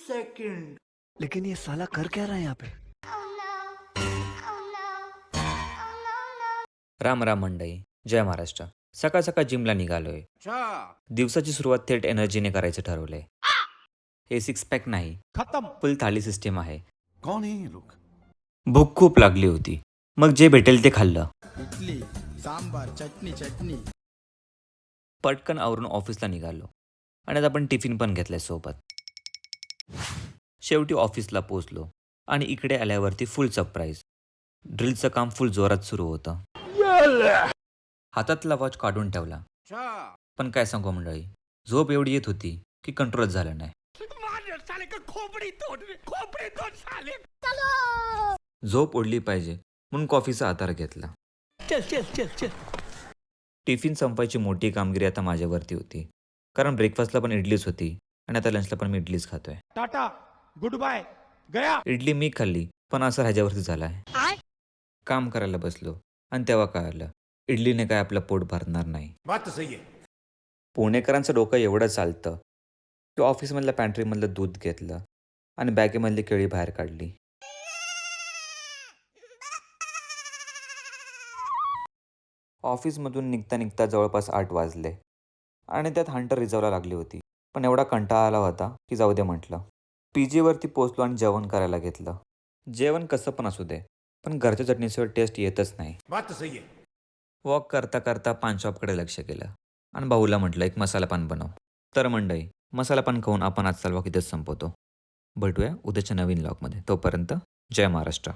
second. लेकिन ये साला कर क्या रहा है यहाँ पे? राम राम मंडळी, जय महाराष्ट्र. सकाळ सकाळ जिमला निघालोय. दिवसाची सुरुवात थेट एनर्जीने करायचं ठरवलंय. हे सिक्स पॅक नाही, खत्म. फुल थाली सिस्टीम आहे. कौन है ये लोग? भूक खूप लागली होती, मग जे भेटेल ते खाल्लं. इडली सांबार चटणी चटणी. पटकन आवरून ऑफिसला निघालो आणि आता आपण टिफिन पण घेतलाय सोबत. शेवटी ऑफिसला पोचलो आणि इकडे आल्यावरती फुल सरप्राईज. ड्रिलचं काम फुल जोरात सुरू होतं. हातातला वॉच काढून ठेवला, पण काय सांगू मंडळी, झोप एवढी येत होती की कंट्रोलच झालं नाही. झोप ओढली पाहिजे म्हणून कॉफीचा आधार घेतला. टिफिन संपायची मोठी कामगिरी आता माझ्यावरती होती, कारण ब्रेकफास्टला पण इडलीच होती आणि आता लंचला पण मी इडलीच खातोय. टाटा, गुड बाय, गया. इडली मी खाल्ली, पण असं ह्याच्यावरती झालाय. काम करायला बसलो आणि तेव्हा कळालं इडलीने काय आपलं पोट भरणार नाही. बात तो सही है. पुणेकरांचं डोकं एवढं चालतं की ऑफिसमधल्या पॅन्ट्रीमधलं दूध घेतलं आणि बॅगेमधली केळी बाहेर काढली. ऑफिसमधून निघता निघता जवळपास 8 वाजले आणि त्यात हंटर रिझर्वला लागली होती. पण एवढा कंटाळा आला होता की जाऊ दे म्हटलं. PGवरती पोचलो आणि जेवण करायला घेतलं. जेवण कसं पण असू दे, पण घरच्या चटणीशिवाय टेस्ट येतच नाही. बात तो सही है. वॉक करता करता पान शॉपकडे लक्ष केलं आणि भाऊला म्हटलं एक मसाला पान बनव. तर मंडई, मसाला पान खाऊन आपण आजचा व्लॉग इथेच संपवतो. भेटूया उद्याच्या नवीन व्लॉगमध्ये. तोपर्यंत जय महाराष्ट्र.